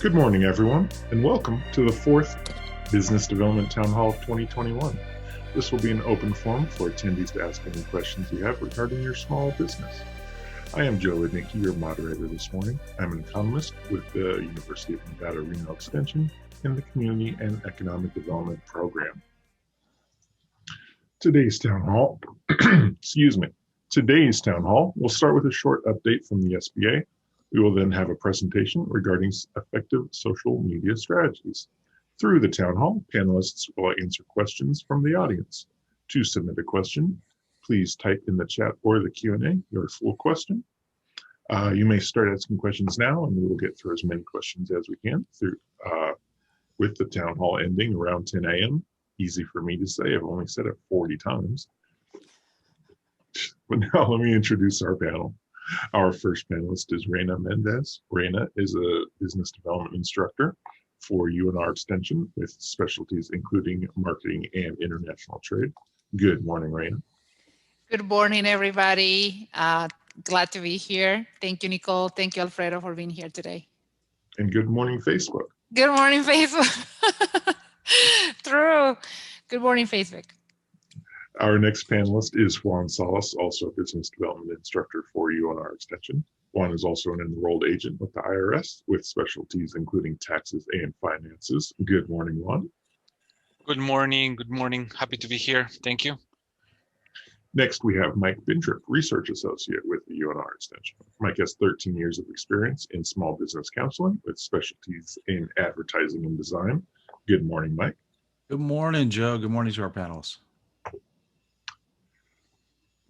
Good morning, everyone, and welcome to the fourth Business Development Town Hall of 2021. This will be an open forum for attendees to ask any questions you have regarding your small business. I am Joe Lednicky, your moderator this morning. I'm an economist with the University of Nevada, Reno Extension in the Community and Economic Development Program. Today's Town Hall, Today's Town Hall will start with a short update from the SBA. We will then have a presentation regarding effective social media strategies. Through the town hall, panelists will answer questions from the audience. To submit a question, please type in the chat or the Q&A your full question. You may start asking questions now, and we will get through as many questions as we can with the town hall ending around 10 a.m. Easy for me to say, I've only said it 40 times. But now let me introduce our panel. Our first panelist is Reyna Mendez. Reyna is a business development instructor for UNR Extension with specialties including marketing and international trade. Good morning, Reyna. Good morning, everybody. Glad to be here. Thank you, Nicole. Thank you, Alfredo, for being here today. And good morning, Facebook. Good morning, Facebook. True. Good morning, Facebook. Our next panelist is Juan Salas, also a business development instructor for UNR Extension. Juan is also an enrolled agent with the IRS with specialties including taxes and finances. Good morning, Juan. Good morning. Good morning. Happy to be here. Thank you. Next, we have Mike Bindrup, research associate with the UNR Extension. Mike has 13 years of experience in small business counseling with specialties in advertising and design. Good morning, Mike. Good morning, Joe. Good morning to our panelists.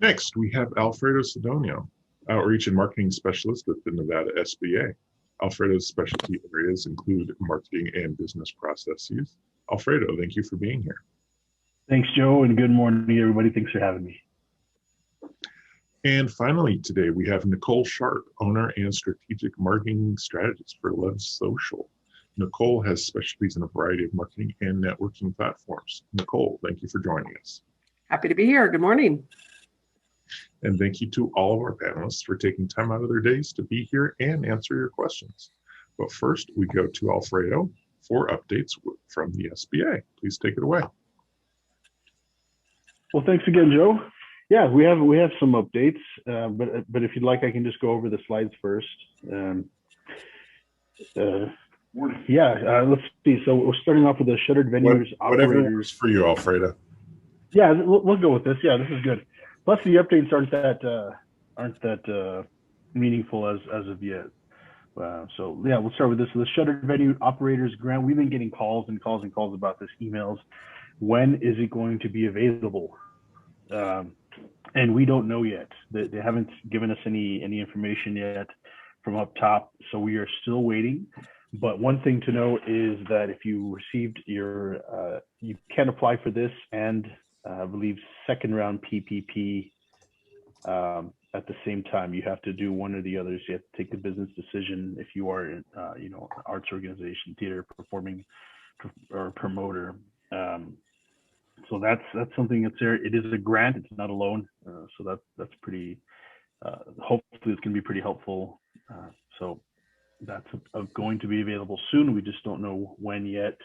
Next, we have Alfredo Cedeño, outreach and marketing specialist with the Nevada SBA. Alfredo's specialty areas include marketing and business processes. Alfredo, thank you for being here. Thanks, Joe, and good morning, everybody. Thanks for having me. And finally, today we have Nicole Sharp, owner and strategic marketing strategist for Lev Social. Nicole has specialties in a variety of marketing and networking platforms. Nicole, thank you for joining us. Happy to be here. Good morning. And thank you to all of our panelists for taking time out of their days to be here and answer your questions. But first, we go to Alfredo for updates from the SBA. Please take it away. Well, thanks again, Joe. Yeah, we have some updates, but if you'd like, I can just go over the slides first. Let's see. So we're starting off with the shuttered venues whatever operators. works for you, Alfredo. Yeah, we'll go with this. Yeah, this is good. Plus, the updates aren't that meaningful as of yet. So yeah, we'll start with this. So the shuttered venue operators grant. We've been getting calls and calls and calls about this, emails. When is it going to be available? And we don't know yet. They haven't given us any information yet from up top, so we are still waiting. But one thing to know is that if you received your, you can apply for this and I believe second round PPP at the same time. You have to do one or the others. You have to take the business decision if you are in, an arts organization, theater, performing, or promoter. So that's something that's there. It is a grant. It's not a loan. So that's pretty. Hopefully, it's going to be pretty helpful. So that's going to be available soon. We just don't know when yet.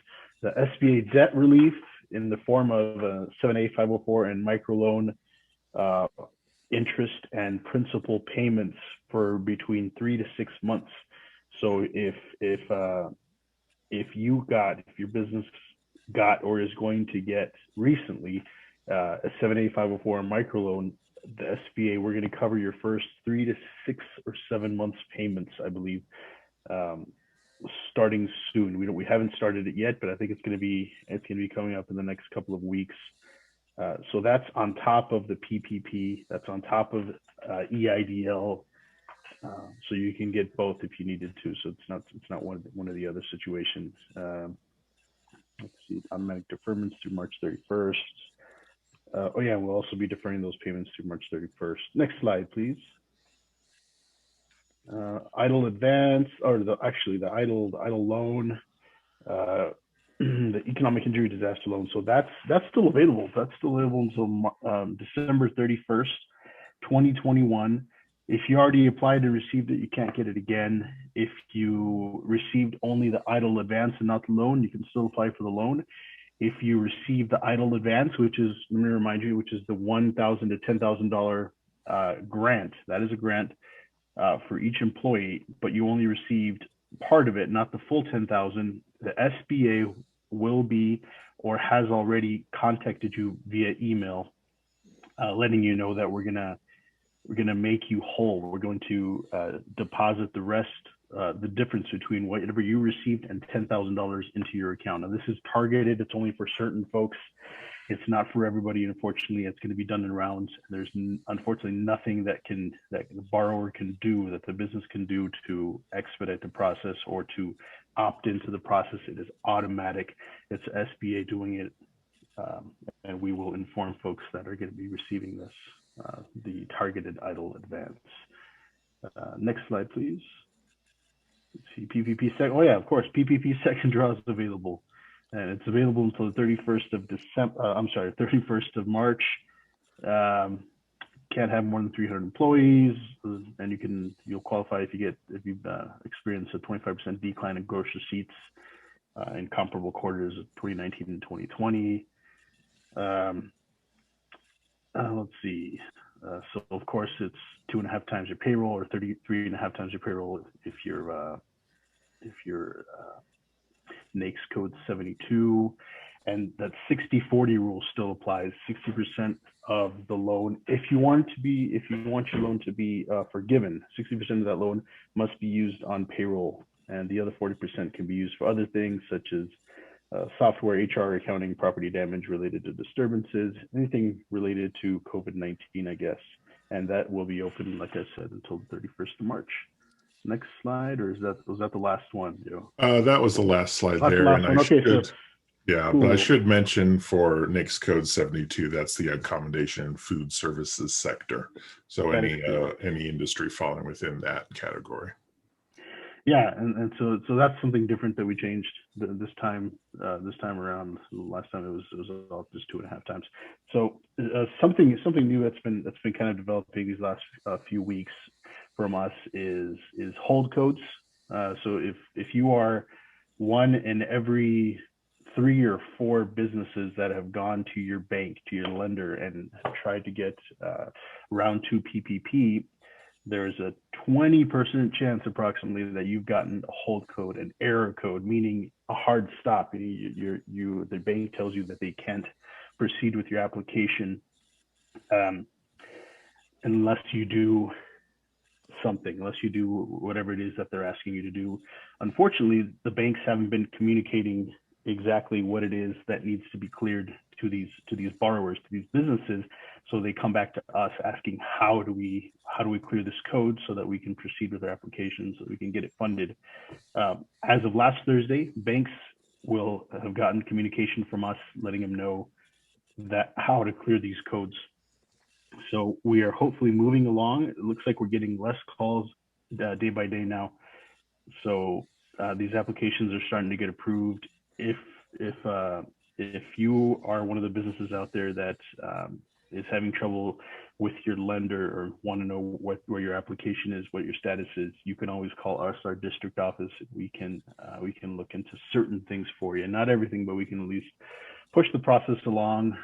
The SBA debt relief in the form of a 7A 504 and microloan interest and principal payments for between 3 to 6 months. So if your business got or is going to get recently a 7A 504 and microloan, the SBA, we're going to cover your first 3 to 6 or 7 months payments, I believe. Starting soon. We haven't started it yet, but I think it's going to be coming up in the next couple of weeks. So that's on top of the PPP. That's on top of EIDL. So you can get both if you needed to. So it's not one of the other situations. Let's see, automatic deferments through March 31st. We'll also be deferring those payments through March 31st. Next slide, please. Idle advance, or the idle loan, the economic injury disaster loan. So that's still available. That's still available until December 31st, 2021. If you already applied and received it, you can't get it again. If you received only the EIDL advance and not the loan, you can still apply for the loan. If you receive the EIDL advance, which is, let me remind you, which is the $1,000 to $10,000 grant, that is a grant for each employee, but you only received part of it, not the full 10,000, the SBA will be or has already contacted you via email, letting you know that we're gonna make you whole. We're going to deposit the rest, the difference between whatever you received and $10,000 into your account. Now, this is targeted. It's only for certain folks. It's not for everybody. Unfortunately, it's going to be done in rounds. There's unfortunately nothing that the borrower can do, that the business can do to expedite the process or to opt into the process. It is automatic. It's SBA doing it, and we will inform folks that are going to be receiving this. The targeted EIDL advance. Next slide, please. Let's see, PPP second. Oh yeah, of course, PPP second draw is available, and it's available until the 31st of December. 31st of March. Can't have more than 300 employees, and you'll qualify if you've experienced a 25% decline in gross receipts in comparable quarters of 2019 and 2020. Let's see. So of course it's 2.5 times your payroll, or 33.5 times your payroll if you're NAICS code 72, and that 60-40 rule still applies. 60% of the loan, if you want your loan to be forgiven, 60% of that loan must be used on payroll, and the other 40% can be used for other things such as software, HR, accounting, property damage related to disturbances, anything related to COVID-19, I guess. And that will be open, like I said, until the 31st of March. Next slide, or was that the last one, Joe? That was the last slide there. Cool. But I should mention for NAICS code 72, that's the accommodation and food services sector. So any industry falling within that category. Yeah, and so that's something different that we changed this time around. Last time it was all just 2.5 times. So something new that's been kind of developing these last few weeks from us is hold codes. So if you are one in every 3 or 4 businesses that have gone to your bank, to your lender, and tried to get round 2 PPP, there's a 20% chance approximately that you've gotten a hold code, an error code, meaning a hard stop. The bank tells you that they can't proceed with your application unless you do something, unless you do whatever it is that they're asking you to do. Unfortunately, the banks haven't been communicating exactly what it is that needs to be cleared to these borrowers, to these businesses. So they come back to us asking, how do we clear this code so that we can proceed with their application, so we can get it funded. As of last Thursday, banks will have gotten communication from us letting them know that how to clear these codes. So we are hopefully moving along. It looks like we're getting less calls day by day now. So these applications are starting to get approved. If you are one of the businesses out there that is having trouble with your lender or want to know where your application is, what your status is, you can always call us, our district office. We can look into certain things for you. Not everything, but we can at least push the process along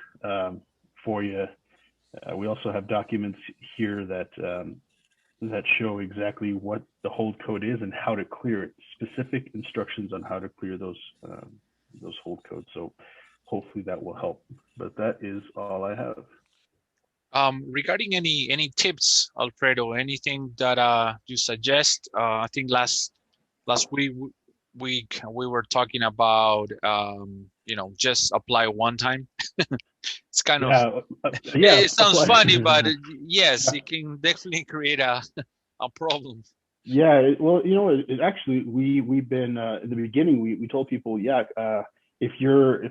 for you. We also have documents here that show exactly what the hold code is and how to clear it. Specific instructions on how to clear those hold codes. So hopefully that will help. But that is all I have. Regarding any tips, Alfredo, anything that you suggest? I think last week we were talking about just apply one time. It's kind of it sounds funny, but yes, it can definitely create a problem. Yeah, well, it actually we've been in the beginning we told people, if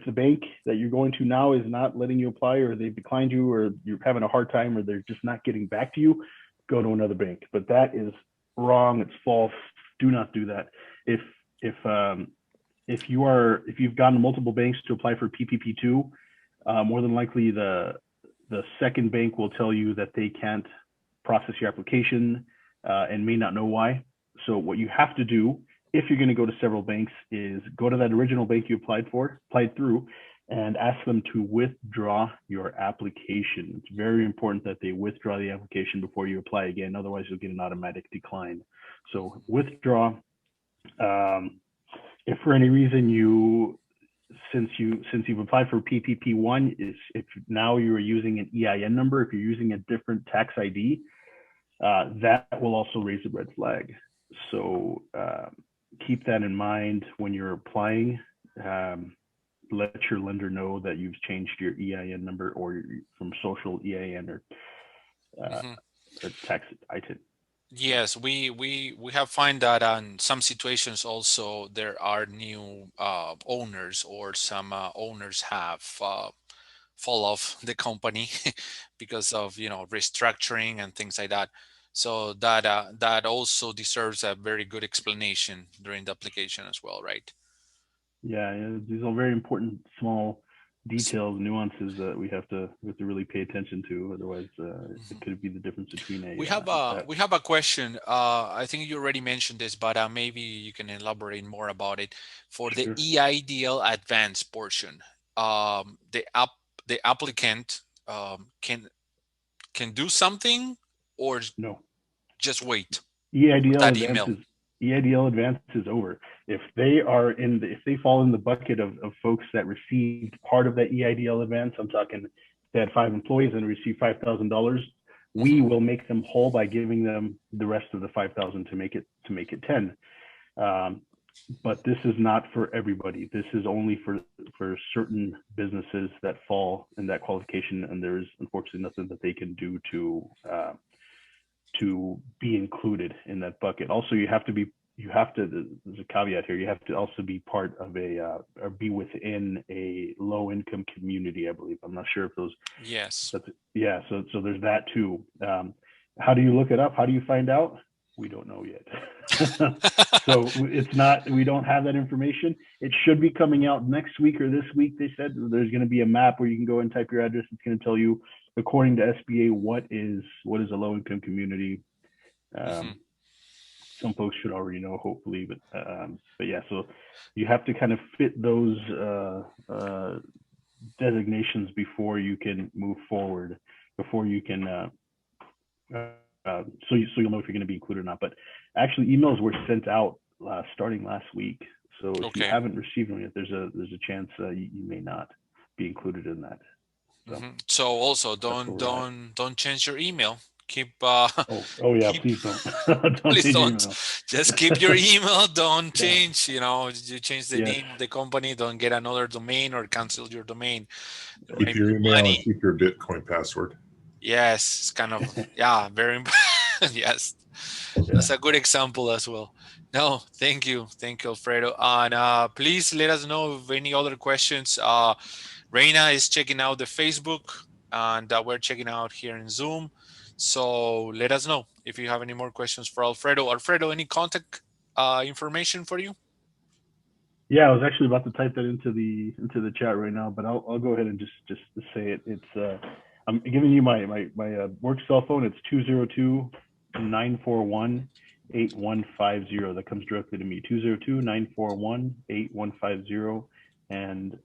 the bank that you're going to now is not letting you apply, or they've declined you, or you're having a hard time, or they're just not getting back to you, go to another bank. But that is wrong. It's false. Do not do that. If you've gone to multiple banks to apply for PPP2, more than likely the second bank will tell you that they can't process your application and may not know why. So what you have to do if you're going to go to several banks is go to that original bank you applied through, and ask them to withdraw your application. It's very important that they withdraw the application before you apply again. Otherwise, you'll get an automatic decline. So withdraw. If for any reason since you've applied for PPP1, if now you are using an EIN number, if you're using a different tax ID, that will also raise a red flag. So keep that in mind when you're applying. Let your lender know that you've changed your EIN number or from social EIN or tax item. Yes, we have find that in some situations also there are new owners, or some owners have fall off the company because of restructuring and things like that. So that also deserves a very good explanation during the application as well, right? Yeah, these are very important small details, nuances that we have to really pay attention to. Otherwise, it could be the difference between a. We have a question. I think you already mentioned this, but maybe you can elaborate more about it. For the EIDL advanced portion, the applicant can do something, or no, just wait. EIDL advance is over. If they are if they fall in the bucket of folks that received part of that EIDL advance, I'm talking they had 5 employees and received $5,000, we will make them whole by giving them the rest of the 5,000 to make it 10. But this is not for everybody. This is only for certain businesses that fall in that qualification, and there's unfortunately nothing that they can do to be included in that bucket. Also, there's a caveat here, you have to also be part of or be within a low income community, I believe. I'm not sure if those. Yes. Yeah, so there's that too. How do you look it up? How do you find out? We don't know yet. So we don't have that information. It should be coming out next week or this week. They said there's going to be a map where you can go and type your address. It's going to tell you, according to SBA, what is a low income community. Some folks should already know, hopefully, but yeah, so you have to kind of fit those designations before you can move forward, before you can so you'll know if you're going to be included or not. But actually, emails were sent out starting last week, so if you haven't received them yet, there's a chance you may not be included in that. So also don't change your email. Keep please don't. Please don't. Just keep your email. Don't change. You change the name of the company. Don't get another domain or cancel your domain. Keep your email and keep your Bitcoin password. Yes, it's kind of very important. Yes, that's a good example as well. No, thank you, Alfredo. And please let us know of any other questions. Reyna is checking out the Facebook, and we're checking out here in Zoom. So let us know if you have any more questions for Alfredo. Alfredo, any contact information for you? Yeah, I was actually about to type that into the chat right now, but I'll go ahead and just say it. It's I'm giving you my work cell phone. It's 202-941-8150. That comes directly to me. 202-941-8150 and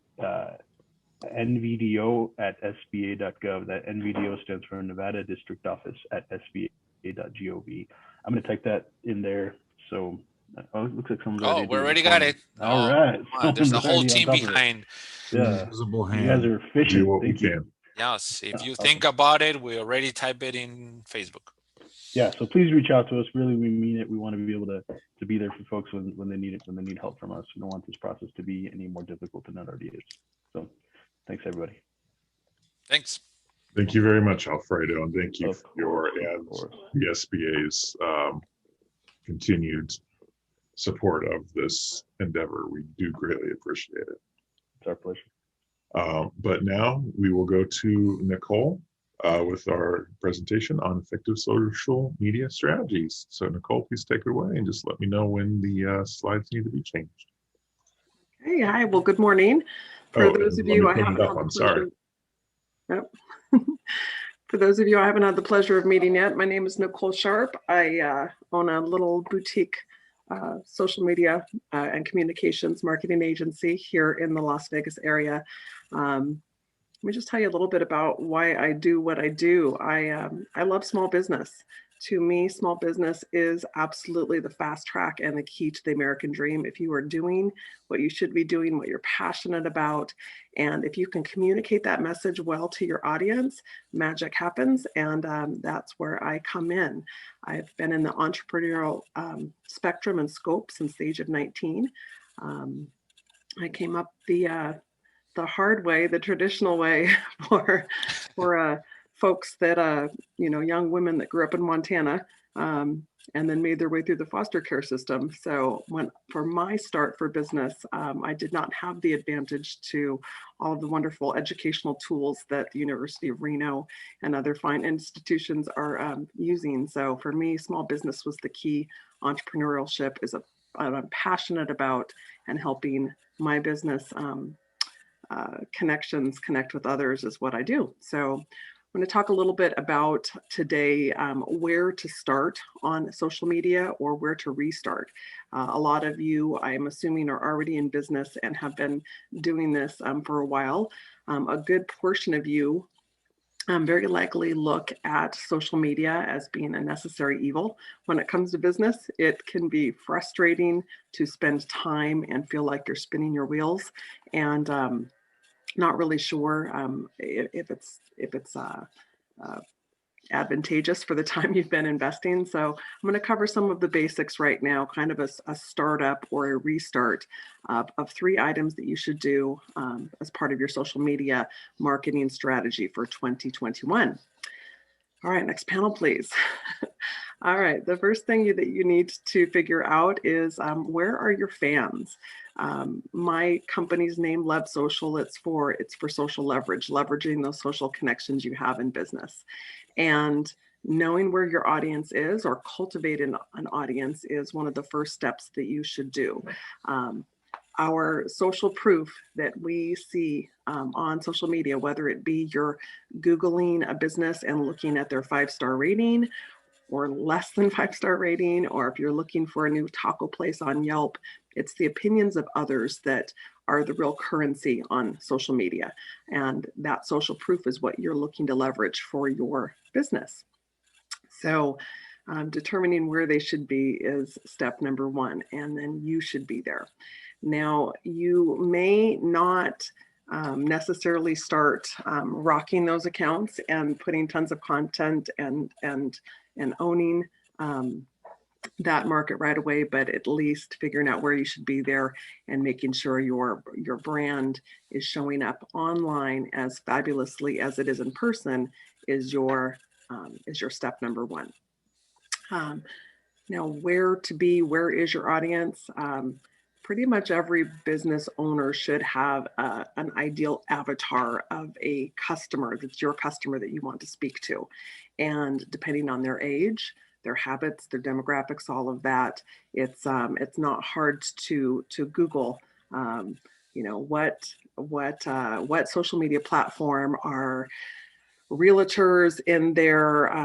NVDO@SBA.gov. That NVDO stands for Nevada District Office at SBA.gov. I'm going to type that in there. So it looks like someone's already. We already got it. All right. There's a whole team behind. Yeah. Invisible hand. You guys are efficient. Thank you. Yes. If you think about it, we already type it in Facebook. Yeah. So please reach out to us. Really, we mean it. We want to be able to be there for folks when they need it, when they need help from us. We don't want this process to be any more difficult than it already is. So thanks, everybody. Thanks. Thank you very much, Alfredo, and thank you for your and the SBA's continued support of this endeavor. We do greatly appreciate it. It's our pleasure. But now we will go to Nicole with our presentation on effective social media strategies. So Nicole, please take it away and just let me know when the slides need to be changed. Hey, hi. Well, good morning. For those of you I have, I'm sorry. Yep. For those of you I haven't had the pleasure of meeting yet, my name is Nicole Sharp. I own a little boutique social media and communications marketing agency here in the Las Vegas area. Let me just tell you a little bit about why I do what I do. I love small business. To me, small business is absolutely the fast track and the key to the American dream. If you are doing what you should be doing, what you're passionate about, and if you can communicate that message well to your audience, magic happens, and that's where I come in. I've been in the entrepreneurial spectrum and scope since the age of 19. I came up the hard way, the traditional way for folks that, young women that grew up in Montana and then made their way through the foster care system. So for my start for business, I did not have the advantage to all of the wonderful educational tools that the University of Reno and other fine institutions are using. So for me, small business was the key. Entrepreneurship is I'm passionate about, and helping my business connections connect with others is what I do. So I'm going to talk a little bit about today where to start on social media or where to restart. A lot of you, I'm assuming, are already in business and have been doing this for a while. A good portion of you very likely look at social media as being a necessary evil. When it comes to business, it can be frustrating to spend time and feel like you're spinning your wheels, and not really sure if it's advantageous for the time you've been investing. So I'm going to cover some of the basics right now, kind of a startup or a restart of 3 items that you should do as part of your social media marketing strategy for 2021. All right, next panel, please. All right, the first thing that you need to figure out is where are your fans? My company's name, Lev Social, it's for social leverage, leveraging those social connections you have in business. And knowing where your audience is or cultivating an audience is one of the first steps that you should do. Our social proof that we see on social media, whether it be you're Googling a business and looking at their 5-star rating or less than 5-star rating, or if you're looking for a new taco place on Yelp, it's the opinions of others that are the real currency on social media. And that social proof is what you're looking to leverage for your business. So determining where they should be is step number 1, and then you should be there. Now, you may not necessarily start rocking those accounts and putting tons of content and owning that market right away, but at least figuring out where you should be there and making sure your brand is showing up online as fabulously as it is in person is your step number 1. Now, where to be, where is your audience? Pretty much every business owner should have an ideal avatar of a customer that's your customer that you want to speak to. And depending on their age, their habits, their demographics, all of that, it's not hard to Google, what social media platform are realtors in their,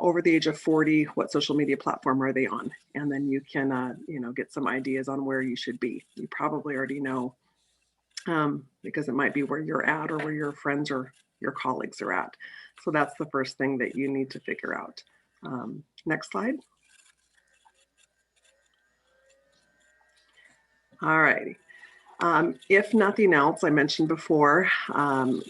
over the age of 40, what social media platform are they on? And then you can, get some ideas on where you should be. You probably already know, because it might be where you're at or where your friends or your colleagues are at. So that's the first thing that you need to figure out. Next slide. All righty. If nothing else, I mentioned before,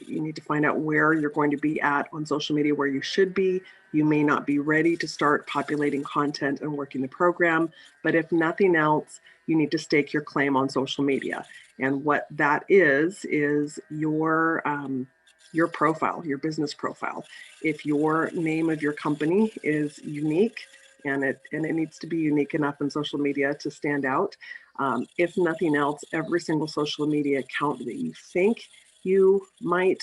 you need to find out where you're going to be at on social media, where you should be. You may not be ready to start populating content and working the program, but if nothing else, you need to stake your claim on social media. And what that is your profile, your business profile. If your name of your company is unique, and it needs to be unique enough in social media to stand out. If nothing else, every single social media account that you think you might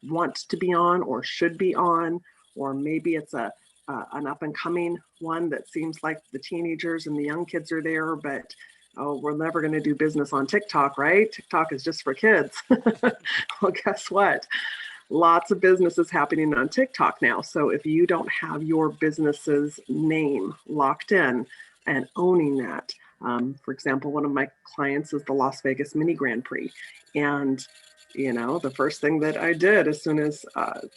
want to be on or should be on, or maybe it's an up and coming one that seems like the teenagers and the young kids are there, but oh, we're never going to do business on TikTok, right? TikTok is just for kids. Well, guess what? lots of businesses happening on TikTok now. So if you don't have your business's name locked in and owning that, for example, one of my clients is the Las Vegas Mini Grand Prix. And, you know, the first thing that I did as soon as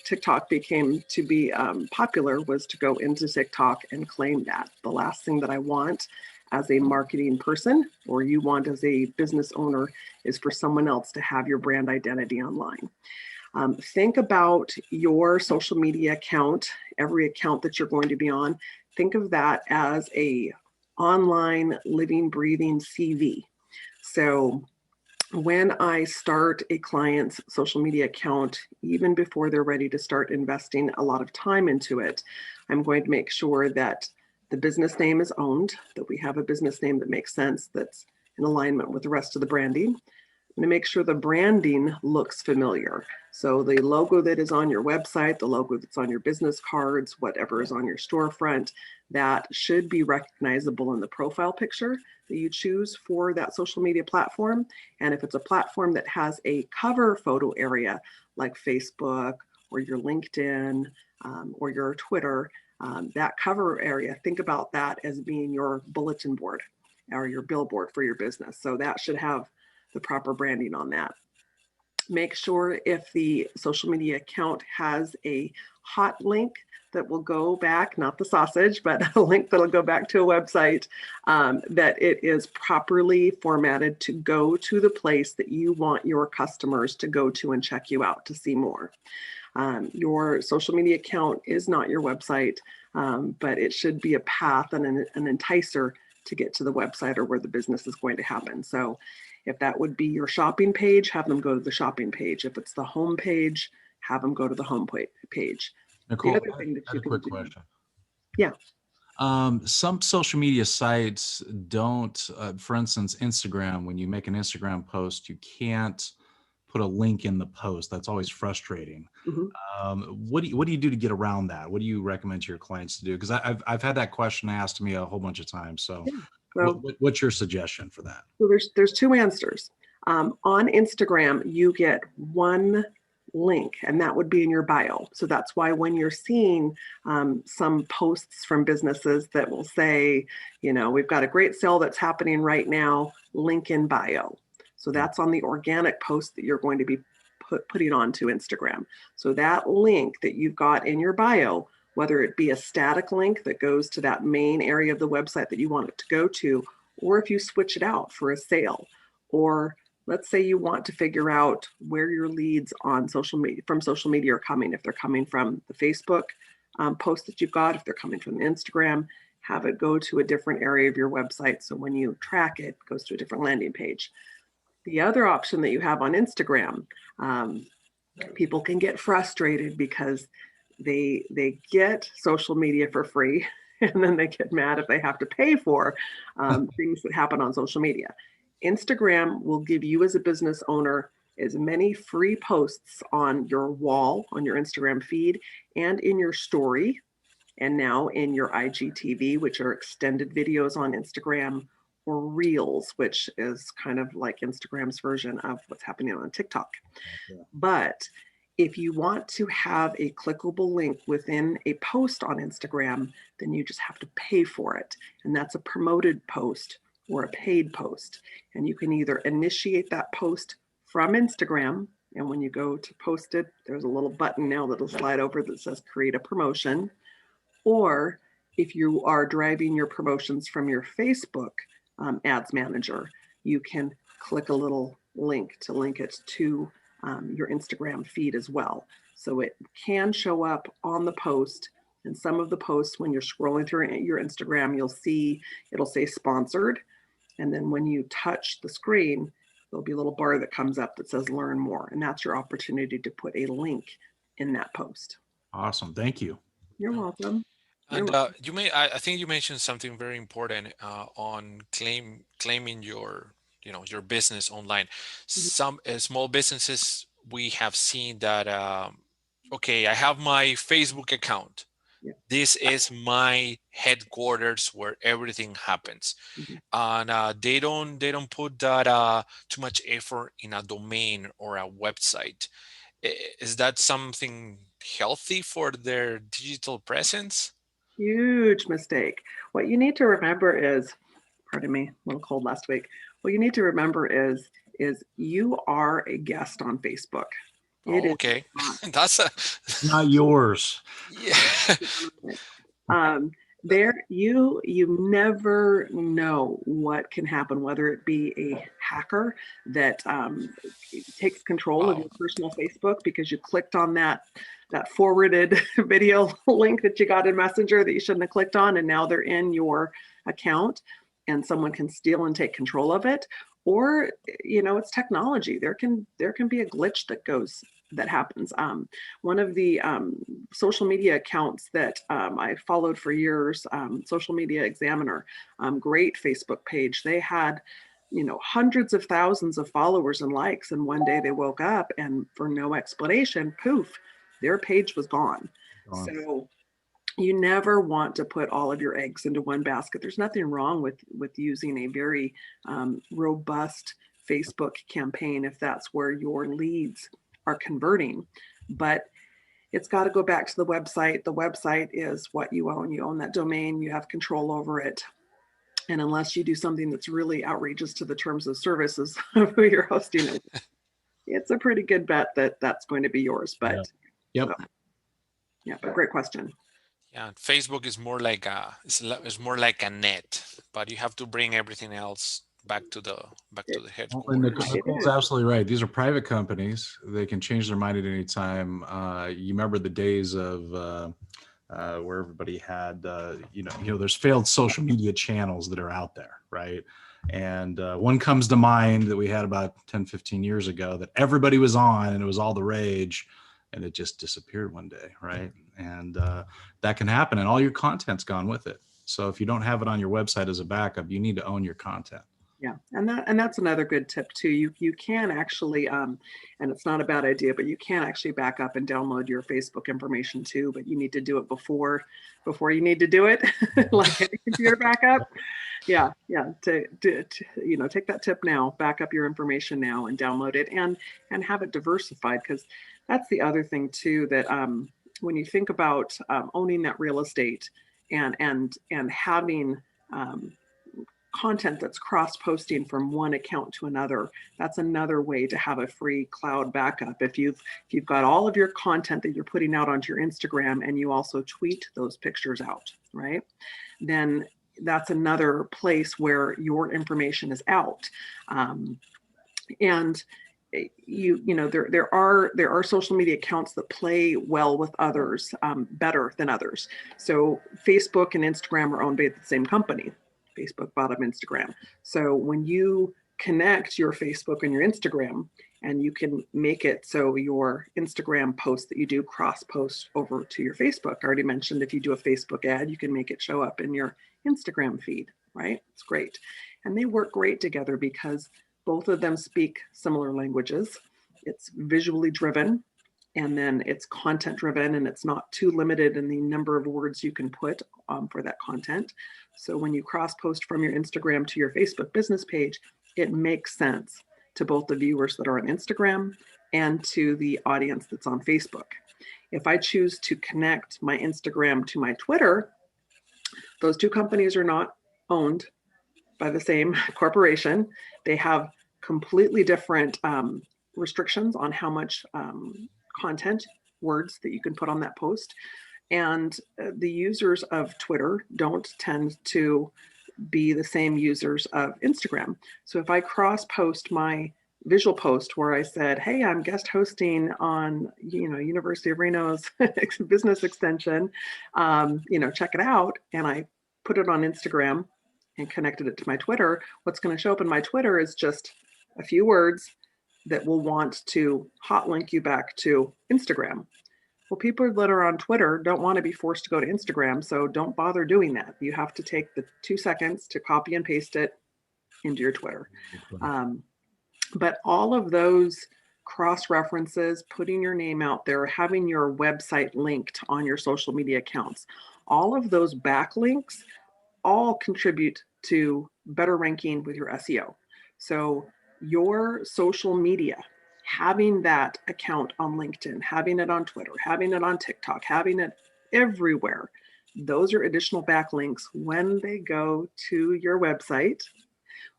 TikTok became to be popular was to go into TikTok and claim that. The last thing that I want as a marketing person, or you want as a business owner, is for someone else to have your brand identity online. Think about your social media account, every account that you're going to be on. Think of that as a online living, breathing CV. So when I start a client's social media account, even before they're ready to start investing a lot of time into it, I'm going to make sure that the business name is owned, that we have a business name that makes sense, that's in alignment with the rest of the branding. I'm going to make sure the branding looks familiar. So the logo that is on your website, the logo that's on your business cards, whatever is on your storefront, that should be recognizable in the profile picture that you choose for that social media platform. And if it's a platform that has a cover photo area like Facebook or your LinkedIn or your Twitter, that cover area, think about that as being your bulletin board or your billboard for your business. So that should have the proper branding on that. Make sure if the social media account has a hot link that will go back, not the sausage, but a link that'll go back to a website, that it is properly formatted to go to the place that you want your customers to go to and check you out to see more. Your social media account is not your website, but it should be a path and an enticer to get to the website or where the business is going to happen. So if that would be your shopping page, have them go to the shopping page. If it's the home page, have them go to the home page. Nicole, the other thing that I you have a can quick do, question. Yeah. Some social media sites don't, for instance, Instagram, when you make an Instagram post, you can't put a link in the post. That's always frustrating. What do you do to get around that? What do you recommend to your clients to do? Because I've had that question asked to me a whole bunch of times. So, So, what's your suggestion for that? So there's two answers. On Instagram, you get one link, and that would be in your bio. So that's why when you're seeing some posts from businesses that will say, you know, we've got a great sale that's happening right now, link in bio. So that's on the organic post that you're going to be putting onto Instagram. So that link that you've got in your bio, whether it be a static link that goes to that main area of the website that you want it to go to, or if you switch it out for a sale, or let's say you want to figure out where your leads on social media are coming. If they're coming from the Facebook post that you've got, if they're coming from Instagram, have it go to a different area of your website. So when you track it, it goes to a different landing page. The other option that you have on Instagram, people can get frustrated because they get social media for free, and then they get mad if they have to pay for things that happen on social media. Instagram will give you as a business owner as many free posts on your wall, on your Instagram feed, and in your story, and now in your IGTV, which are extended videos on Instagram, or Reels, which is kind of like Instagram's version of what's happening on TikTok. Okay. But if you want to have a clickable link within a post on Instagram, then you just have to pay for it. And that's a promoted post or a paid post. And you can either initiate that post from Instagram, and when you go to post it, there's a little button now that'll slide over that says create a promotion. Or if you are driving your promotions from your Facebook ads manager, you can click a little link to link it to your Instagram feed as well. So it can show up on the post. And some of the posts, when you're scrolling through your Instagram, you'll see it'll say sponsored. And then when you touch the screen, there'll be a little bar that comes up that says learn more. And that's your opportunity to put a link in that post. Awesome. Thank you. You're welcome. And I think you mentioned something very important on claiming your business online. Some small businesses, we have seen that okay, I have my Facebook account. Yeah. This is my headquarters where everything happens. And they don't put that too much effort in a domain or a website. Is that something healthy for their digital presence? Huge mistake. What you need to remember is, pardon me, a little cold last week. What you need to remember is you are a guest on Facebook. It is Okay, not. that's a Not yours. yeah. There you never know what can happen, whether it be a hacker that takes control of Wow. your personal Facebook because you clicked on that forwarded video link that you got in Messenger that you shouldn't have clicked on, and now they're in your account and someone can steal and take control of it. Or, you know, it's technology. There can be a glitch that happens. One of the social media accounts that I followed for years, Social Media Examiner, great Facebook page. They had, you know, hundreds of thousands of followers and likes, and one day they woke up and for no explanation, poof, their page was gone. So you never want to put all of your eggs into one basket. There's nothing wrong with using a very robust Facebook campaign if that's where your leads are converting, but it's got to go back to the website. The website is what you own. You own that domain, you have control over it. And unless you do something that's really outrageous to the terms of services of who you're hosting it, it's a pretty good bet that that's going to be yours. But yep. So, yeah, but great question. Yeah, Facebook is more like it's more like a net, but you have to bring everything else back to the headquarters. And Nicole's absolutely right. These are private companies. They can change their mind at any time. You remember the days of where everybody had, you know, there's failed social media channels that are out there, right? And one comes to mind that we had about 10, 15 years ago that everybody was on and it was all the rage, and it just disappeared one day, right? And that can happen, and all your content's gone with it. So if you don't have it on your website as a backup, you need to own your content. Yeah, and that's another good tip too. You can actually, and it's not a bad idea, but you can actually back up and download your Facebook information too. But you need to do it before you need to do it, like any computer backup. Yeah. To you know, take that tip now, back up your information now, and download it, and have it diversified, because that's the other thing too, that when you think about owning that real estate and having content that's cross-posting from one account to another, that's another way to have a free cloud backup. If you've got all of your content that you're putting out onto your Instagram and you also tweet those pictures out, right? Then that's another place where your information is out. And you know, there are social media accounts that play well with others, better than others. So Facebook and Instagram are owned by the same company. Facebook bought up Instagram. So when you connect your Facebook and your Instagram, and you can make it so your Instagram post that you do cross post over to your Facebook. I already mentioned if you do a Facebook ad, you can make it show up in your Instagram feed, right? It's great. And they work great together because both of them speak similar languages. It's visually driven, and then it's content driven, and it's not too limited in the number of words you can put for that content. So when you cross post from your Instagram to your Facebook business page, it makes sense to both the viewers that are on Instagram and to the audience that's on Facebook. If I choose to connect my Instagram to my Twitter, those two companies are not owned by the same corporation. They have completely different restrictions on how much content, words that you can put on that post. And the users of Twitter don't tend to be the same users of Instagram. So if I cross post my visual post where I said, hey, I'm guest hosting on, you know, University of Reno's business extension, you know, check it out, and I put it on Instagram and connected it to my Twitter, what's going to show up in my Twitter is just a few words that will want to hot link you back to Instagram. Well, people that are on Twitter don't want to be forced to go to Instagram, so don't bother doing that. You have to take the 2 seconds to copy and paste it into your Twitter. But all of those cross references, putting your name out there, having your website linked on your social media accounts, all of those backlinks all contribute to better ranking with your SEO. So your social media having that account on LinkedIn, having it on Twitter, having it on TikTok, having it everywhere, those are additional backlinks when they go to your website,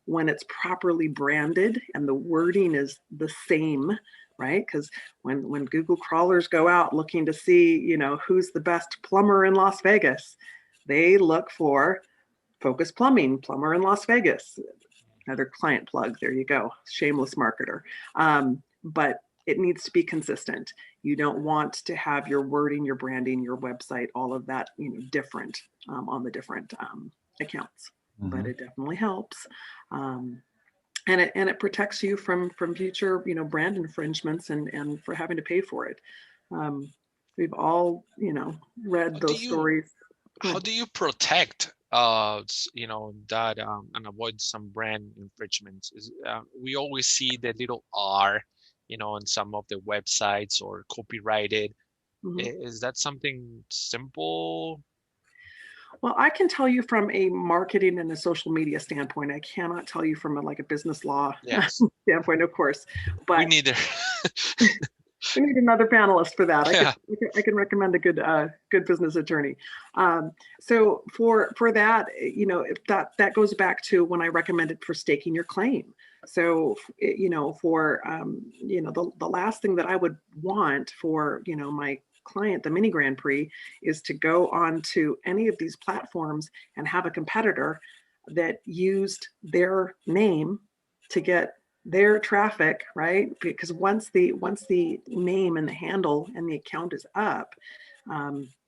when it's properly branded and the wording is the same, right? Because when Google crawlers go out looking to see, you know, who's the best plumber in Las Vegas, they look for Focus Plumbing, plumber in Las Vegas. Another client plug, there you go, shameless marketer. But it needs to be consistent. You don't want to have your wording, your branding, your website, all of that, you know, different on the different accounts. But it definitely helps. And it protects you from future, you know, brand infringements and for having to pay for it. We've all, you know, read those stories. How do you protect you know, that and avoid some brand infringements? We always see the little R, you know, on some of the websites or copyrighted. Is that something simple? Well, I can tell you from a marketing and a social media standpoint. I cannot tell you from a business law standpoint, of course. But we neither. We need another panelist for that. I can recommend a good business attorney. So for that, you know, if that goes back to when I recommended for staking your claim. So, you know, for you know, the last thing that I would want for, you know, my client, the mini Grand Prix, is to go on to any of these platforms and have a competitor that used their name to get their traffic, right? Because once the name and the handle and the account is up,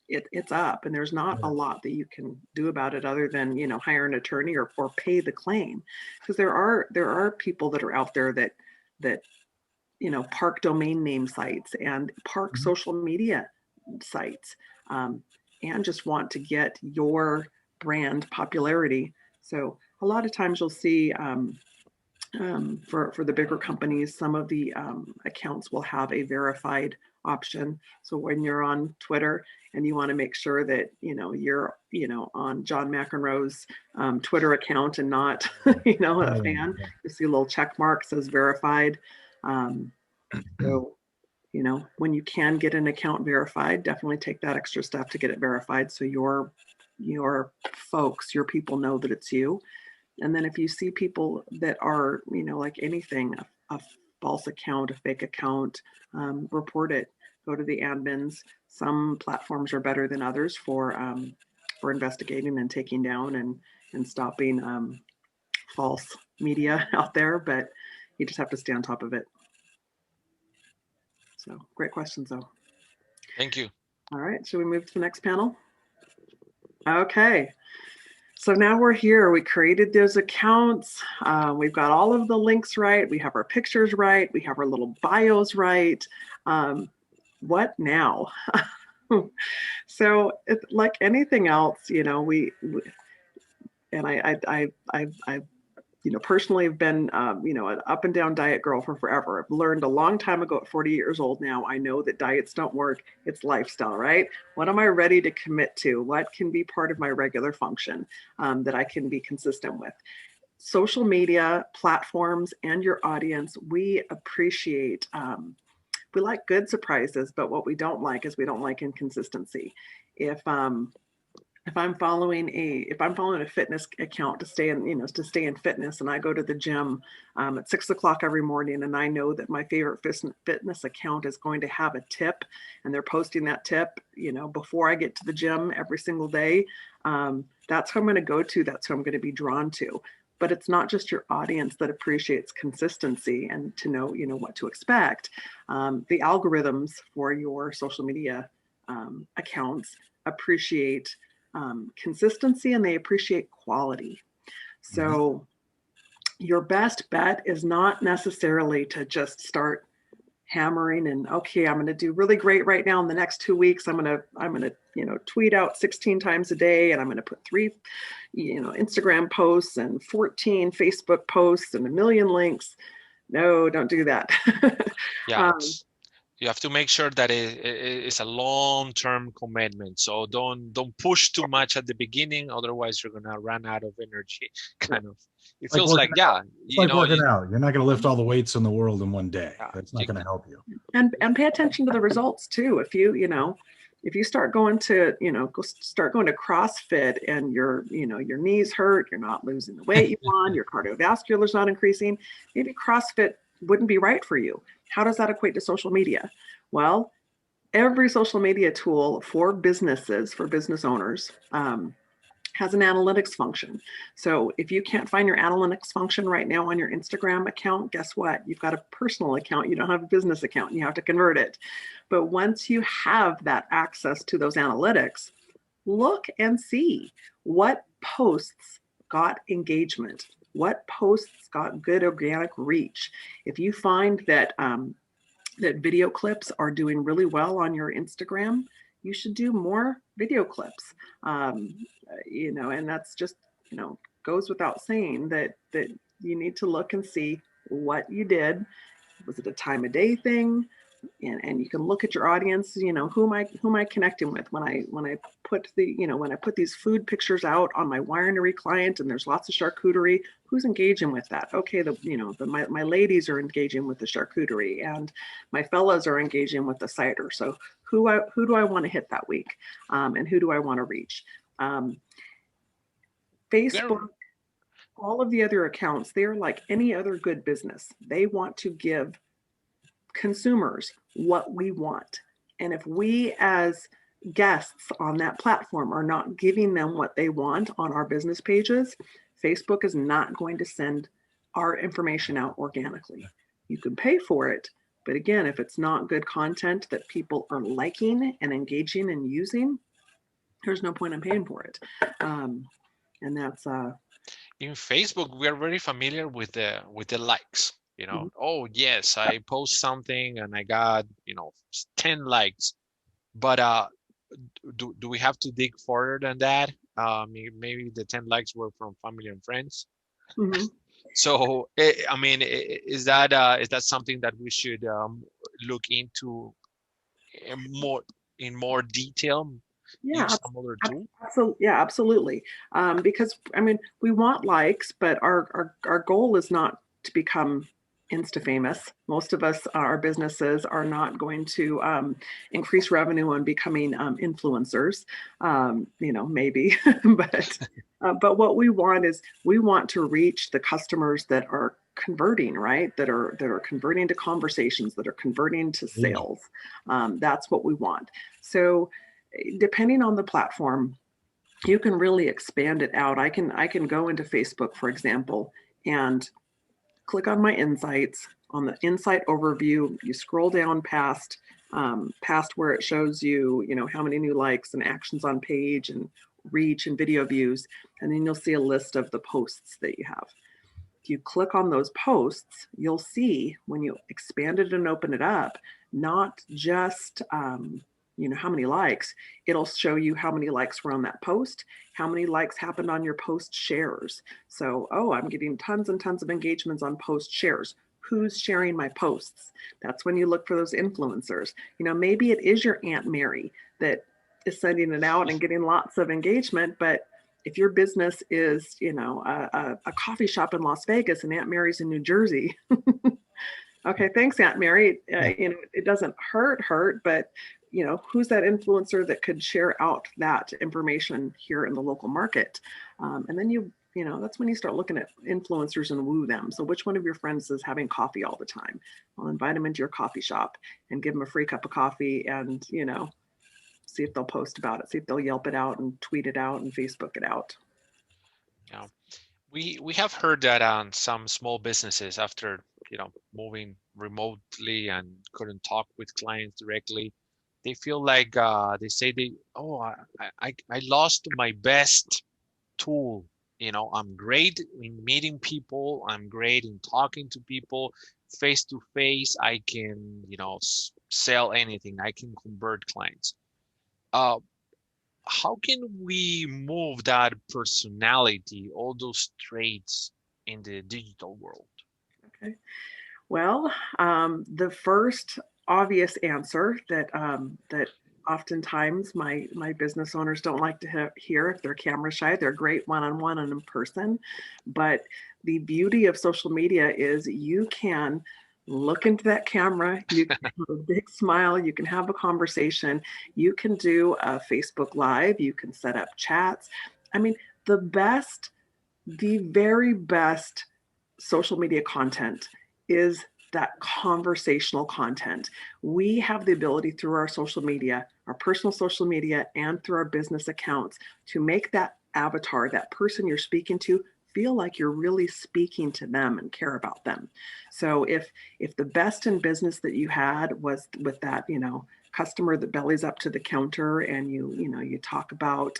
it's up, and there's not a lot that you can do about it other than, you know, hire an attorney or pay the claim. Because there are people that are out there that you know, park domain name sites and park social media sites, and just want to get your brand popularity. So a lot of times you'll see for the bigger companies, some of the accounts will have a verified option. So when you're on Twitter and you want to make sure that, you know, you're, you know, on John McEnroe's Twitter account and not, you know, a fan, you see a little check mark says verified. So, you know, when you can get an account verified, definitely take that extra step to get it verified so your folks, your people know that it's you. And then if you see people that are, you know, like anything, a false account, a fake account, report it. Go to the admins. Some platforms are better than others for investigating and taking down and stopping false media out there, but you just have to stay on top of it. So great questions, though. Thank you. All right, should we move to the next panel? Okay. So now we're here. We created those accounts. We've got all of the links right. We have our pictures right. We have our little bios right. What now? So it's like anything else, you know, and I you know, personally have been, you know, an up and down diet girl for forever. I've learned a long time ago at 40 years old now, I know that diets don't work. It's lifestyle, right? What am I ready to commit to? What can be part of my regular function that I can be consistent with? Social media platforms and your audience, we appreciate, we like good surprises, but what we don't like is we don't like inconsistency. If I'm following a fitness account to stay in, you know, to stay in fitness, and I go to the gym at 6 o'clock every morning, and I know that my favorite fitness account is going to have a tip, and they're posting that tip, you know, before I get to the gym every single day, that's who I'm going to go to. That's who I'm going to be drawn to. But it's not just your audience that appreciates consistency and to know, you know, what to expect. The algorithms for your social media accounts appreciate consistency, and they appreciate quality. So your best bet is not necessarily to just start hammering and, okay, I'm going to do really great right now in the next 2 weeks. I'm going to, you know, tweet out 16 times a day, and I'm going to put 3, you know, Instagram posts and 14 Facebook posts and 1 million links. No, don't do that. Yeah. You have to make sure that it's a long-term commitment. So don't push too much at the beginning, otherwise you're gonna run out of energy. Kind of. It feels like it's like working out. You're not going to lift all the weights in the world in one day. That's not going to help you. And pay attention to the results too. If you start going to CrossFit and your knees hurt, you're not losing the weight you want, your cardiovascular is not increasing, maybe CrossFit wouldn't be right for you. How does that equate to social media? Well, every social media tool for businesses, for business owners, has an analytics function. So if you can't find your analytics function right now on your Instagram account, guess what? You've got a personal account. You don't have a business account. And you have to convert it. But once you have that access to those analytics, look and see what posts got engagement, what posts got good organic reach. If you find that that video clips are doing really well on your Instagram, you should do more video clips. And that's just, goes without saying that you need to look and see what you did. Was it a time of day thing? And you can look at your audience, who am I connecting with when I put these food pictures out on my winery client and there's lots of charcuterie, who's engaging with that? Okay, my ladies are engaging with the charcuterie and my fellas are engaging with the cider. So who do I want to hit that week? And who do I want to reach? Facebook, all of the other accounts, they're like any other good business. They want to give consumers what we want. And if we as guests on that platform are not giving them what they want on our business pages, Facebook is not going to send our information out organically. You can pay for it, but again, if it's not good content that people are liking and engaging and using, there's no point in paying for it. And that's in Facebook, we are very familiar with the likes. Oh yes, I post something and I got 10 likes. But do we have to dig further than that? Maybe the 10 likes were from family and friends. Mm-hmm. So is that something that we should look into in more detail? Yeah, some other tool? Absolutely. Because we want likes, but our goal is not to become Insta famous. Most of us, our businesses are not going to increase revenue on becoming influencers. Maybe, but what we want is we want to reach the customers that are converting, right? That are converting to conversations, that are converting to sales. That's what we want. So depending on the platform, you can really expand it out. I can go into Facebook, for example, and click on my insights. On the insight overview, you scroll down past where it shows you, how many new likes and actions on page and reach and video views, and then you'll see a list of the posts that you have. If you click on those posts, you'll see when you expand it and open it up, not just how many likes, it'll show you how many likes were on that post, how many likes happened on your post shares. So, I'm getting tons and tons of engagements on post shares. Who's sharing my posts? That's when you look for those influencers. Maybe it is your Aunt Mary that is sending it out and getting lots of engagement, but if your business is, a coffee shop in Las Vegas and Aunt Mary's in New Jersey, okay, thanks, Aunt Mary. It doesn't hurt, but who's that influencer that could share out that information here in the local market? And then that's when you start looking at influencers and woo them. So which one of your friends is having coffee all the time? Well, invite them into your coffee shop and give them a free cup of coffee and, see if they'll post about it, see if they'll Yelp it out and tweet it out and Facebook it out. Yeah, we have heard that some small businesses, after moving remotely and couldn't talk with clients directly, they feel like they say I lost my best tool. I'm great in meeting people. I'm great in talking to people face to face. I can sell anything. I can convert clients. How can we move that personality, all those traits in the digital world? Okay. Well, the first obvious answer that that oftentimes my business owners don't like to hear if they're camera shy. They're great one-on-one and in person, but the beauty of social media is you can look into that camera, you can have a big smile, you can have a conversation, you can do a Facebook Live, you can set up chats. I mean, the very best social media content is that conversational content. We have the ability through our social media, our personal social media, and through our business accounts to make that avatar, that person you're speaking to, feel like you're really speaking to them and care about them. So if the best in business that you had was with that, customer that bellies up to the counter and you talk about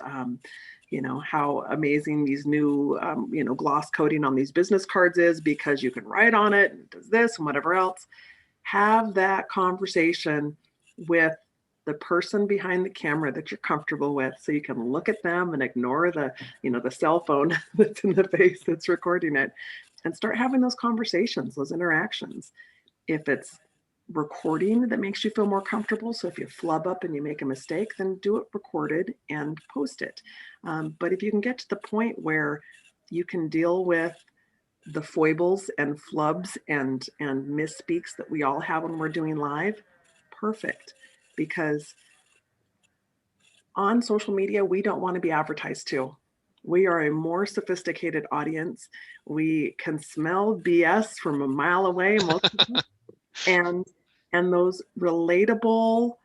how amazing these new gloss coating on these business cards is because you can write on it and it does this and whatever else, have that conversation with the person behind the camera that you're comfortable with, so you can look at them and ignore the cell phone that's in the face that's recording it, and start having those conversations, those interactions. If it's recording that makes you feel more comfortable, so if you flub up and you make a mistake, then do it recorded and post it. But if you can get to the point where you can deal with the foibles and flubs and misspeaks that we all have when we're doing live, perfect. Because on social media, we don't want to be advertised to. We are a more sophisticated audience. We can smell BS from a mile away, most of them. And those relatable,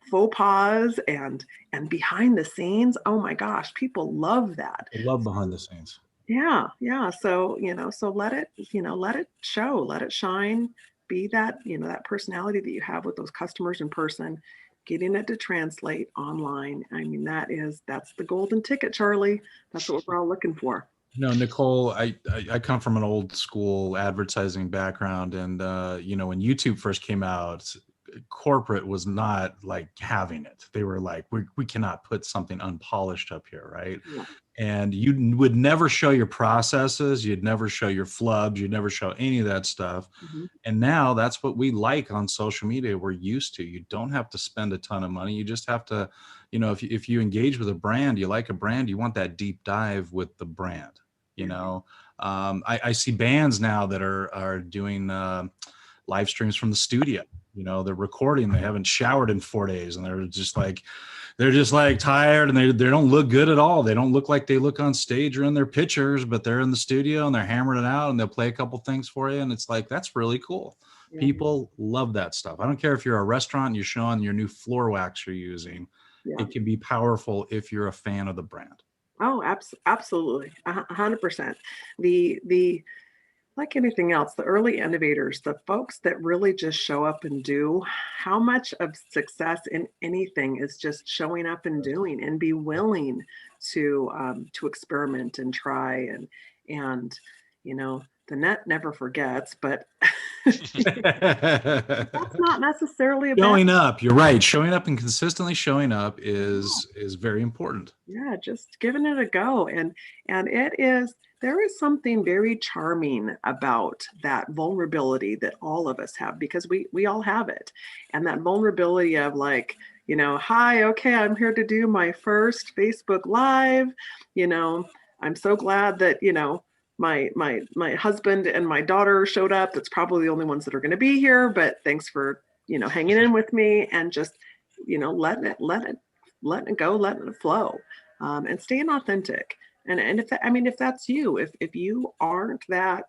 faux pas and behind the scenes, oh my gosh, people love that. I love behind the scenes. Yeah. So, so let it show, let it shine, be that, that personality that you have with those customers in person, getting it to translate online. I mean, that's the golden ticket, Charlie. That's what we're all looking for. Nicole, I come from an old school advertising background, and when YouTube first came out, corporate was not like having it. They were like, we cannot put something unpolished up here, right? Yeah. And you would never show your processes, you'd never show your flubs, you'd never show any of that stuff. Mm-hmm. And now that's what we like on social media. We're used to. You don't have to spend a ton of money. You just have to, if you engage with a brand, you like a brand, you want that deep dive with the brand. I see bands now that are doing live streams from the studio. They're recording, they haven't showered in 4 days, and they're just like tired, and they don't look good at all. They don't look like they look on stage or in their pictures, but they're in the studio and they're hammering it out, and they'll play a couple things for you. And it's like, that's really cool. Yeah. People love that stuff. I don't care if you're a restaurant and you're showing your new floor wax you're using. Yeah. It can be powerful if you're a fan of the brand. Oh, absolutely. 100%. The like anything else, the early innovators, the folks that really just show up and do, how much of success in anything is just showing up and doing, and be willing to experiment and try and the net never forgets, but that's not necessarily about showing up. You're right. Showing up and consistently showing up is very important. Yeah, just giving it a go. And there is something very charming about that vulnerability that all of us have, because we all have it. And that vulnerability of like, hi, okay, I'm here to do my first Facebook Live. I'm so glad that, my husband and my daughter showed up. That's probably the only ones that are going to be here, but thanks for, hanging in with me, and just, letting it go, letting it flow, and staying authentic. And if that's you, if you aren't that,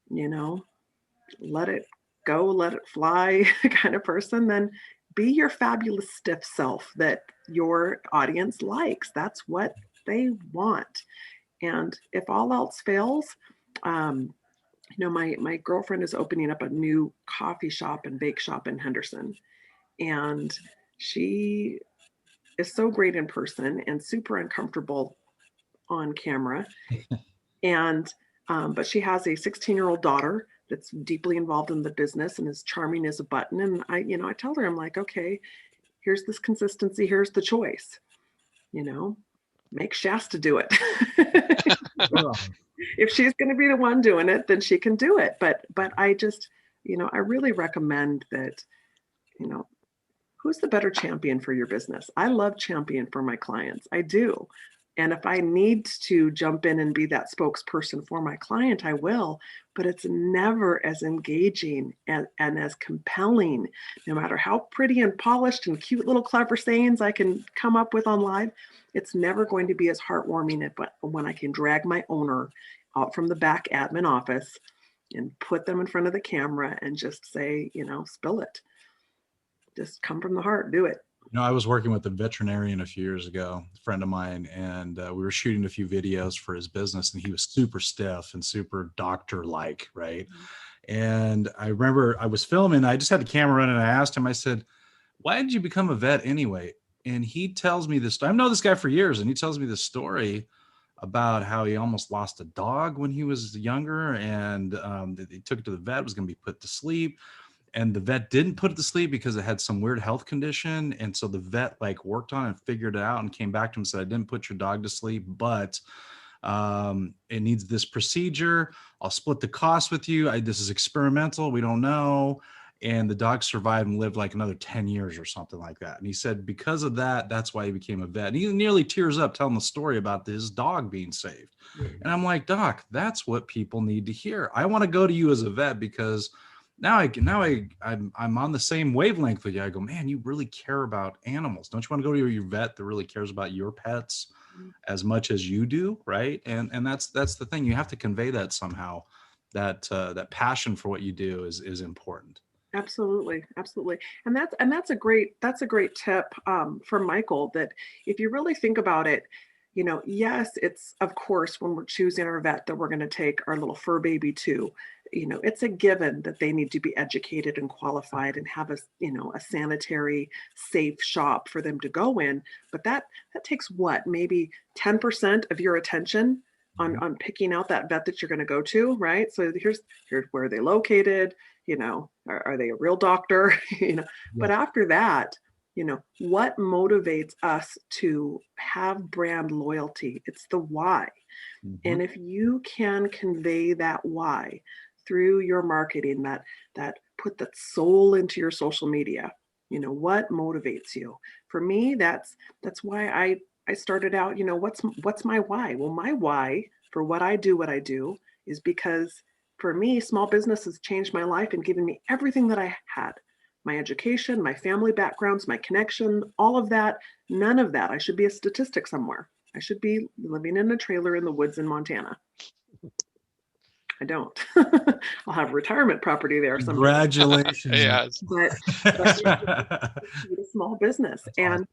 let it go, let it fly kind of person, then be your fabulous stiff self that your audience likes. That's what they want. And if all else fails, my girlfriend is opening up a new coffee shop and bake shop in Henderson. And she is so great in person and super uncomfortable on camera. And, but she has a 16-year-old daughter that's deeply involved in the business and is charming as a button. And I tell her, I'm like, okay, here's this consistency. Here's the choice, make Shasta do it. If she's going to be the one doing it, then she can do it. But I just, I really recommend that, who's the better champion for your business? I love champion for my clients. I do. And if I need to jump in and be that spokesperson for my client, I will, but it's never as engaging and as compelling, no matter how pretty and polished and cute little clever sayings I can come up with on live. It's never going to be as heartwarming when I can drag my owner out from the back admin office and put them in front of the camera and just say, spill it. Just come from the heart, do it. I was working with a veterinarian a few years ago, a friend of mine, and we were shooting a few videos for his business, and he was super stiff and super doctor-like, right? And I remember I was filming, I just had the camera running, and I asked him, I said, why did you become a vet anyway? And he tells me this, I've known this guy for years, and he tells me this story about how he almost lost a dog when he was younger, and he took it to the vet, was going to be put to sleep. And the vet didn't put it to sleep because it had some weird health condition. And so the vet worked on it and figured it out and came back to him and said, I didn't put your dog to sleep, but it needs this procedure. I'll split the cost with you. This is experimental. We don't know. And the dog survived and lived another 10 years or something like that. And he said, because of that, that's why he became a vet. And he nearly tears up telling the story about his dog being saved. Mm-hmm. And I'm like, Doc, that's what people need to hear. I want to go to you as a vet because I'm on the same wavelength with you. I go, man, you really care about animals. Don't you want to go to your vet that really cares about your pets as much as you do, right? And that's the thing. You have to convey that somehow. That passion for what you do is important. Absolutely, absolutely, and that's a great tip from Michael. That if you really think about it, yes, it's of course when we're choosing our vet that we're going to take our little fur baby to. It's a given that they need to be educated and qualified and have a sanitary, safe shop for them to go in. But that takes maybe 10% of your attention on picking out that vet that you're going to go to, right? So here's where are they located? Are they a real doctor? Yeah. But after that, what motivates us to have brand loyalty? It's the why. Mm-hmm. And if you can convey that why through your marketing, that put that soul into your social media, what motivates you? For me, that's why I started out, what's my why? Well, my why for what I do is because for me, small business has changed my life and given me everything that I had. My education, my family backgrounds, my connection, all of that, none of that. I should be a statistic somewhere. I should be living in a trailer in the woods in Montana. I don't. I'll have retirement property there someday. Congratulations. Yes. But it's a small business. Awesome.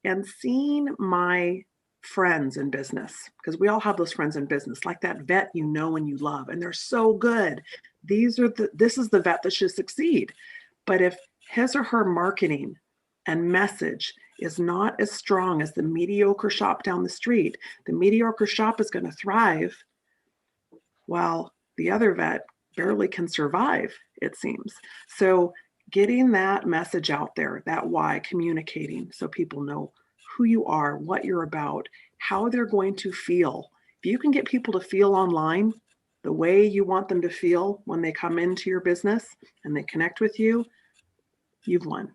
And seeing my friends in business, because we all have those friends in business, like that vet and you love, and they're so good. This is the vet that should succeed. But if his or her marketing and message is not as strong as the mediocre shop down the street, the mediocre shop is going to thrive while the other vet barely can survive, it seems. So getting that message out there, that why, communicating so people know who you are, what you're about, how they're going to feel. If you can get people to feel online the way you want them to feel when they come into your business and they connect with you, you've won.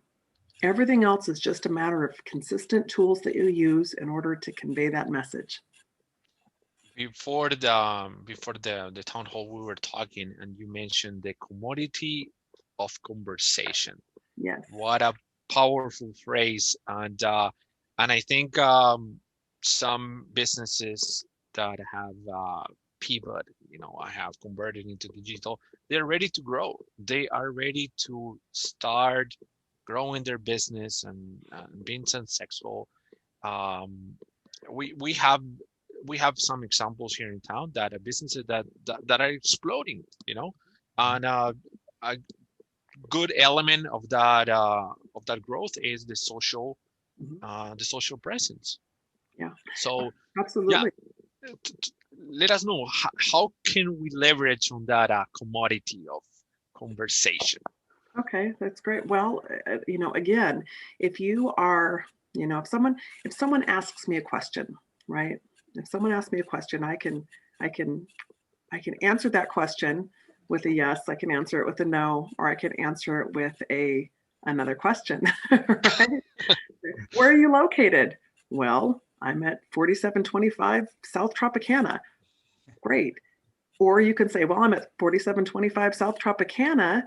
Everything else is just a matter of consistent tools that you use in order to convey that message. Before the town hall, we were talking, and you mentioned the commodity of conversation. Yes. What a powerful phrase, and I think some businesses that have pivot, I have converted into digital, they're ready to grow. They are ready to start growing their business and being successful. We have some examples here in town that are businesses that are exploding, and a good element of that growth is the social presence. Yeah. So absolutely. Yeah, let us know how can we leverage on that commodity of conversation. Okay, that's great. Well, again, if you are, if someone asks me a question, right? If someone asks me a question, I can answer that question with a yes, I can answer it with a no, or I can answer it with another question, right? Where are you located? Well, I'm at 4725 South Tropicana. Great. Or you can say, well, I'm at 4725 South Tropicana,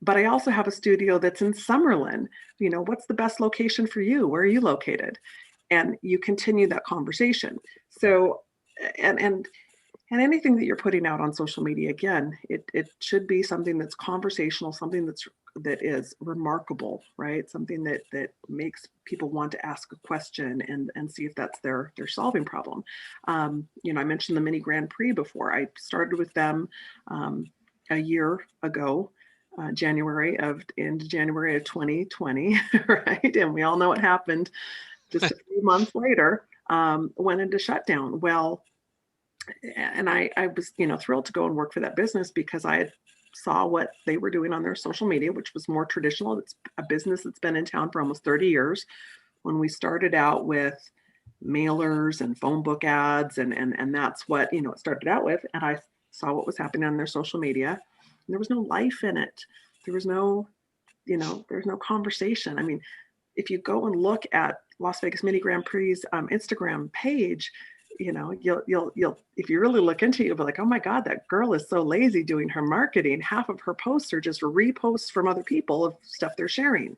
but I also have a studio that's in Summerlin. You know, what's the best location for you? Where are you located? And you continue that conversation. So, and anything that you're putting out on social media, again, it should be something that's conversational, something that is remarkable, right? Something that makes people want to ask a question and see if that's their solving problem. You know, I mentioned the mini Grand Prix before. I started with them a year ago, January of 2020, right? And we all know what happened just a few months later, went into shutdown. Well, and I was, you know, thrilled to go and work for that business because I saw what they were doing on their social media, which was more traditional. It's a business that's been in town for almost 30 years. When we started out with mailers and phone book ads, and that's what, you know, it started out with. And I saw what was happening on their social media, and there was no life in it. There was no, you know, there's no conversation. I mean, if you go and look at Las Vegas Mini Grand Prix Instagram page, you know, you'll if you really look into it, you'll be like, oh my God, that girl is so lazy doing her marketing. Half of her posts are just reposts from other people of stuff they're sharing.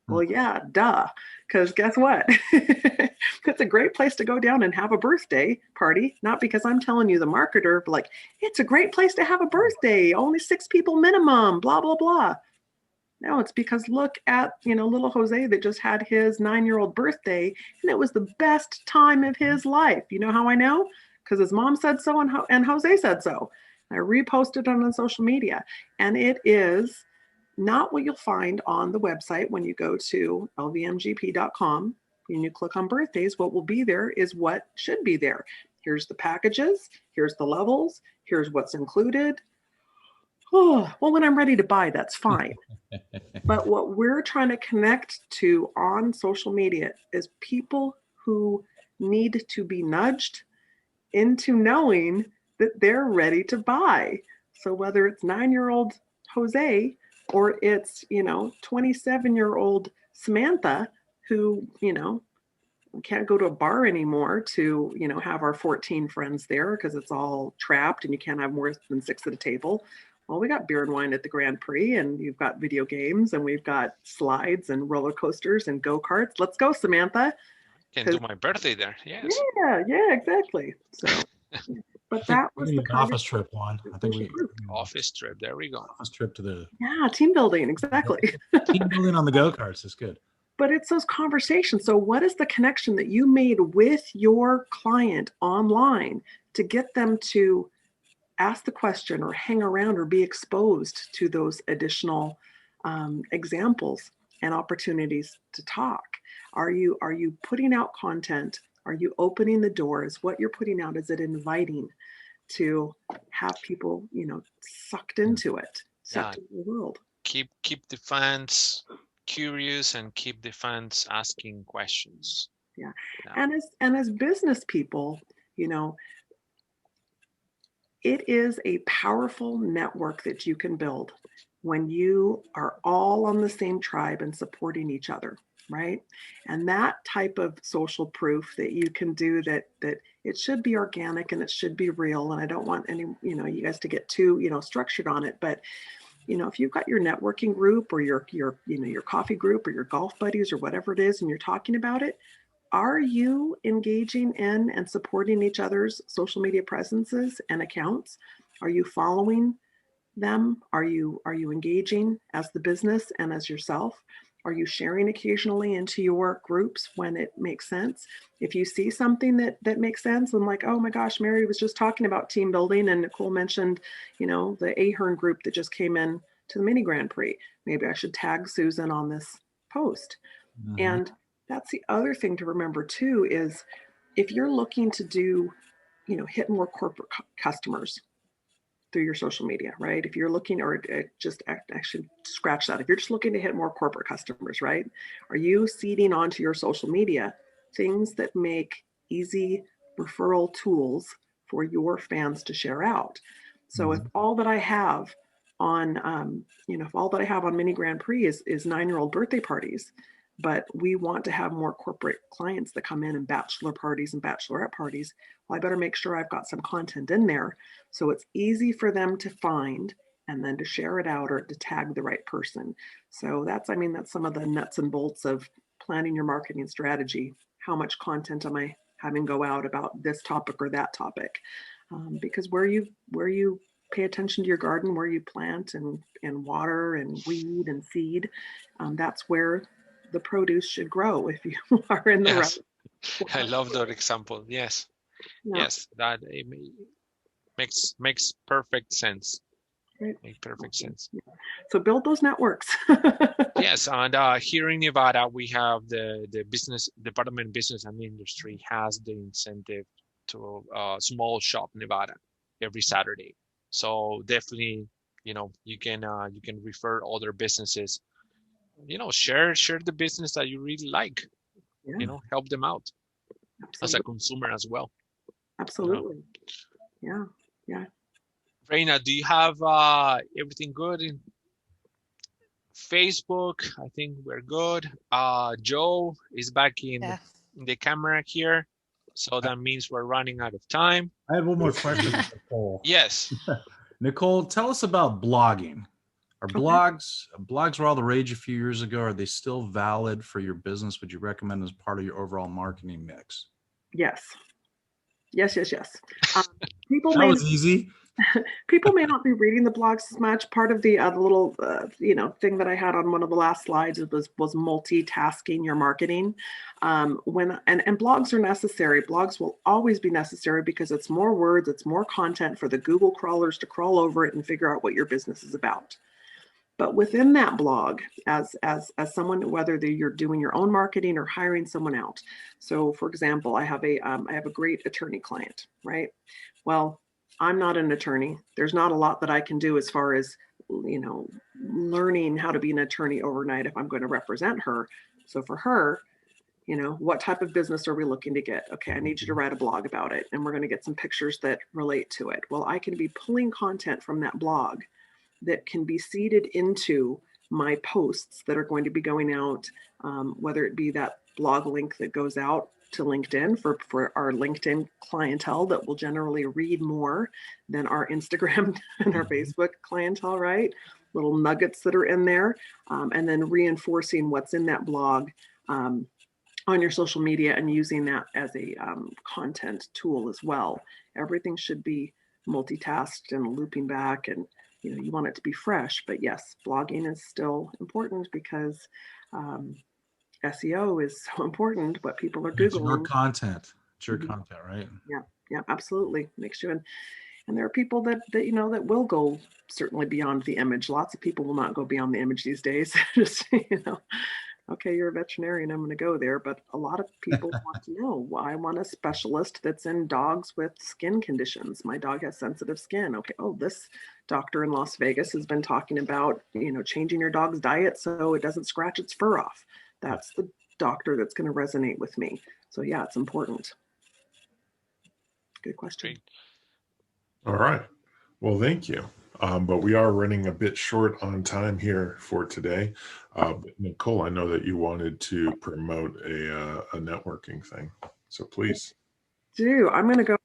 Well, yeah, duh. Because guess what? It's a great place to go down and have a birthday party. Not because I'm telling you the marketer, but like, it's a great place to have a birthday. Only 6 people minimum, blah, blah, blah. No, it's because look at, you know, little Jose that just had his 9-year-old birthday, and it was the best time of his life. You know how I know? Because his mom said so and Jose said so. I reposted it on social media, and it is not what you'll find on the website when you go to lvmgp.com and you click on birthdays. What will be there is what should be there. Here's the packages, here's the levels, here's what's included. Oh, well, when I'm ready to buy, that's fine. But what we're trying to connect to on social media is people who need to be nudged into knowing that they're ready to buy. So whether it's 9-year-old Jose or it's, you know, 27-year-old Samantha who, you know, can't go to a bar anymore to, you know, have our 14 friends there because it's all trapped and you can't have more than 6 at a table. Well, we got beer and wine at the Grand Prix, and you've got video games, and we've got slides and roller coasters and go-karts. Let's go, Samantha. Can do my birthday there. Yes. Yeah, exactly. So, but that was the kind office trip, Juan. I think we office trip. There we go. Office trip to the team building. Exactly. Team building on the go-karts is good. But it's those conversations. So what is the connection that you made with your client online to get them to ask the question or hang around or be exposed to those additional examples and opportunities to talk? Are you putting out content? Are you opening the doors? What you're putting out, is it inviting to have people, you know, sucked into it, sucked into the world? Keep the fans curious and keep the fans asking questions. Yeah. And as business people, you know, it is a powerful network that you can build when you are all on the same tribe and supporting each other, right? And that type of social proof that you can do, that it should be organic and it should be real. And I don't want any, you know, you guys to get too, you know, structured on it, but you know, if you've got your networking group or your you know, your coffee group or your golf buddies or whatever it is, and you're talking about it, are you engaging in and supporting each other's social media presences and accounts? Are you following them? Are you engaging as the business and as yourself? Are you sharing occasionally into your groups when it makes sense? If you see something that makes sense, and like, oh my gosh, Mary was just talking about team building, and Nicole mentioned, you know, the Ahern group that just came in to the mini Grand Prix. Maybe I should tag Susan on this post. Mm-hmm. And that's the other thing to remember too, is if you're looking to do, you know, hit more corporate customers through your social media, right? If you're looking, or just actually scratch that. If you're just looking to hit more corporate customers, right? Are you seeding onto your social media things that make easy referral tools for your fans to share out? So if all that I have on, if all that I have on Mini Grand Prix is 9-year-old birthday parties, but we want to have more corporate clients that come in and bachelor parties and bachelorette parties, well, I better make sure I've got some content in there so it's easy for them to find and then to share it out or to tag the right person. So that's some of the nuts and bolts of planning your marketing strategy. How much content am I having go out about this topic or that topic? Because where you pay attention to your garden, where you plant and water and weed and seed, that's where the produce should grow if you are in the right. I love that example. Yes. Yeah. Yes, that it makes perfect sense. Right. Make perfect sense. Yeah. So build those networks. Yes, and here in Nevada, we have the business department, business and industry has the incentive to small shop Nevada every Saturday. So definitely, you can refer other businesses. Share the business that you really like. Yeah. Help them out. Absolutely. As a consumer as well. Absolutely. Yeah. Reyna, do you have everything good in Facebook? I think we're good. Joe is back in the camera here. So that means we're running out of time. I had one more question, Nicole. Yes. Nicole, tell us about blogging. Are blogs were all the rage a few years ago? Are they still valid for your business? Would you recommend as part of your overall marketing mix? Yes. That was easy. People may not be reading the blogs as much. Part of the little, thing that I had on one of the last slides was multitasking your marketing. And blogs are necessary. Blogs will always be necessary because it's more words, it's more content for the Google crawlers to crawl over it and figure out what your business is about. But within that blog, as someone, whether you're doing your own marketing or hiring someone out. So, for example, I have a great attorney client, right? Well, I'm not an attorney. There's not a lot that I can do as far as, learning how to be an attorney overnight if I'm going to represent her. So for her, what type of business are we looking to get? Okay, I need you to write a blog about it, and we're going to get some pictures that relate to it. Well, I can be pulling content from that blog that can be seeded into my posts that are going to be going out, whether it be that blog link that goes out to LinkedIn for our LinkedIn clientele that will generally read more than our Instagram and our Facebook clientele, right? Little nuggets that are in there, and then reinforcing what's in that blog on your social media and using that as a content tool as well. Everything should be multitasked and looping back, and you want it to be fresh. But yes, blogging is still important because SEO is so important. What people are Googling. It's your content. It's your content, right? Yeah, absolutely. Makes you and there are people that will go certainly beyond the image. Lots of people will not go beyond the image these days. Just okay, you're a veterinarian, I'm going to go there. But a lot of people want to know, well, I want a specialist that's in dogs with skin conditions. My dog has sensitive skin. Okay, this doctor in Las Vegas has been talking about, changing your dog's diet so it doesn't scratch its fur off. That's the doctor that's going to resonate with me. So yeah, it's important. Good question. All right. Well, thank you. But we are running a bit short on time here for today. But Nicole, I know that you wanted to promote a networking thing. So please. I'm going to go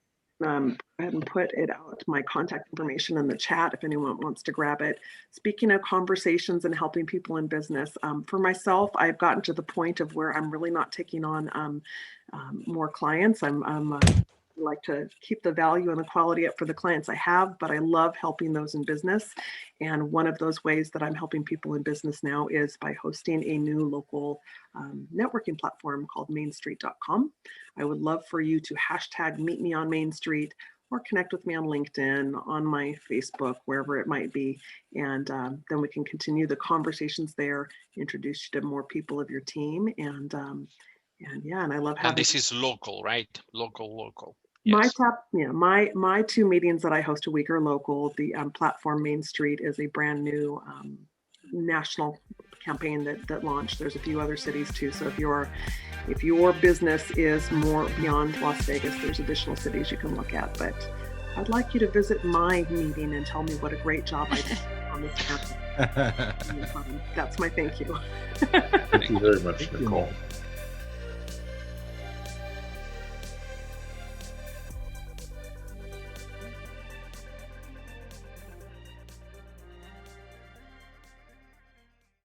ahead and put it out, my contact information in the chat if anyone wants to grab it. Speaking of conversations and helping people in business, for myself, I've gotten to the point of where I'm really not taking on more clients. I like to keep the value and the quality up for the clients I have, but I love helping those in business. And one of those ways that I'm helping people in business now is by hosting a new local networking platform called mainstreet.com. I would love for you to hashtag meet me on Main Street or connect with me on LinkedIn, on my Facebook, wherever it might be. And then we can continue the conversations there, introduce you to more people of your team. And I love having. And this is local, right? Local. Yes. My two meetings that I host a week are local. The platform Main Street is a brand new national campaign that launched. There's a few other cities too. So if your business is more beyond Las Vegas, there's additional cities you can look at. But I'd like you to visit my meeting and tell me what a great job I did on this campus. That's my thank you. Thank you very much, Nicole.